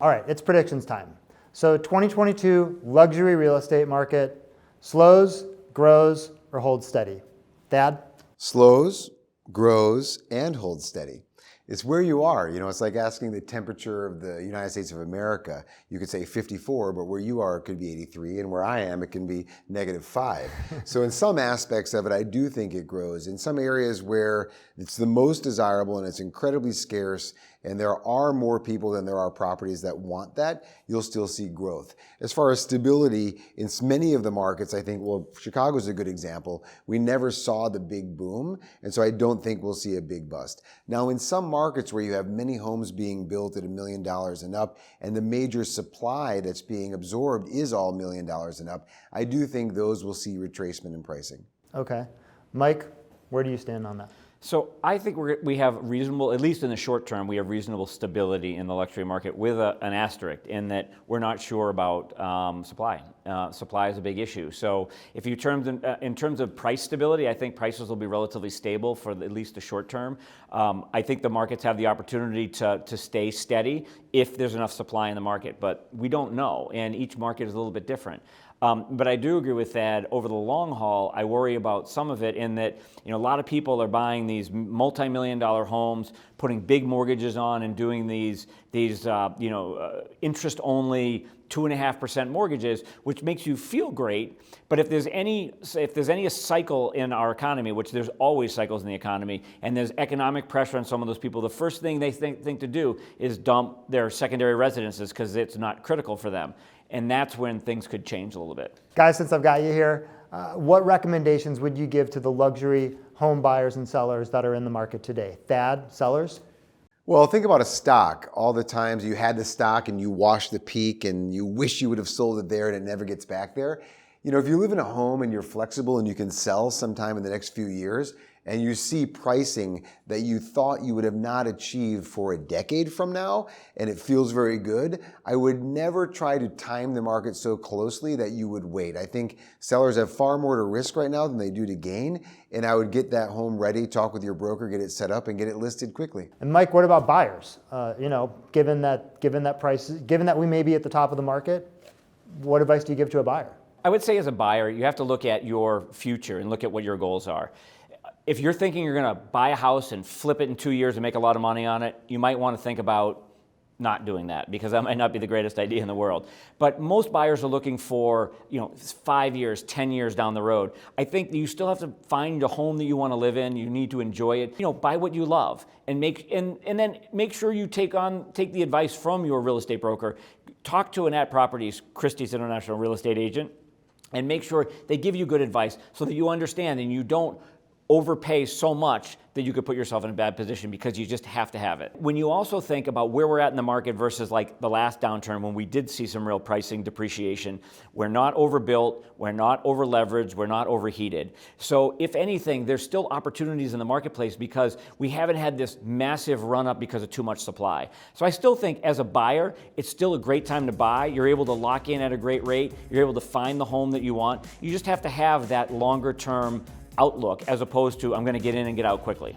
All right, it's predictions time. So 2022 luxury real estate market slows, grows, or holds steady? Thad? Slows, grows, and holds steady. It's where you are. It's like asking the temperature of the United States of America. You could say 54, but where you are, it could be 83, and where I am, it can be -5. So in some aspects of it, I do think it grows. In some areas where it's the most desirable and it's incredibly scarce, and there are more people than there are properties that want that, you'll still see growth. As far as stability, in many of the markets, I think, Chicago's a good example. We never saw the big boom, and so I don't think we'll see a big bust. Now, in some markets where you have many homes being built at $1 million and up, and the major supply that's being absorbed is all $1 million and up, I do think those will see retracement in pricing. Okay. Mike, where do you stand on that? So I think we have reasonable, at least in the short term, we have reasonable stability in the luxury market with an asterisk in that we're not sure about supply. Supply is a big issue. So if you in terms of price stability, I think prices will be relatively stable for at least the short term. I think the markets have the opportunity to stay steady if there's enough supply in the market, but we don't know, and each market is a little bit different. But I do agree with that. Over the long haul, I worry about some of it in that a lot of people are buying these multi-million-dollar homes, putting big mortgages on, and doing these interest-only 2.5% mortgages, which makes you feel great. But if there's any cycle in our economy, which there's always cycles in the economy, and there's economic pressure on some of those people, the first thing they think to do is dump their secondary residences because it's not critical for them. And that's when things could change a little bit. Guys, since I've got you here, what recommendations would you give to the luxury home buyers and sellers that are in the market today? Thad, sellers? Well, think about a stock. All the times you had the stock and you washed the peak and you wish you would have sold it there and it never gets back there. If you live in a home and you're flexible and you can sell sometime in the next few years, and you see pricing that you thought you would have not achieved for a decade from now, and it feels very good, I would never try to time the market so closely that you would wait. I think sellers have far more to risk right now than they do to gain, and I would get that home ready, talk with your broker, get it set up, and get it listed quickly. And Mike, what about buyers? Given that we may be at the top of the market, what advice do you give to a buyer? I would say as a buyer, you have to look at your future and look at what your goals are. If you're thinking you're going to buy a house and flip it in 2 years and make a lot of money on it, you might want to think about not doing that because that might not be the greatest idea in the world. But most buyers are looking for 5 years, 10 years down the road. I think you still have to find a home that you want to live in. You need to enjoy it. Buy what you love and then make sure you take the advice from your real estate broker. Talk to Annette Properties, Christie's International Real Estate Agent, and make sure they give you good advice so that you understand and you don't overpay so much that you could put yourself in a bad position because you just have to have it. When you also think about where we're at in the market versus like the last downturn when we did see some real pricing depreciation, we're not overbuilt, we're not over leveraged, we're not overheated. So if anything, there's still opportunities in the marketplace because we haven't had this massive run up because of too much supply. So I still think as a buyer, it's still a great time to buy. You're able to lock in at a great rate. You're able to find the home that you want. You just have to have that longer term outlook as opposed to I'm going to get in and get out quickly.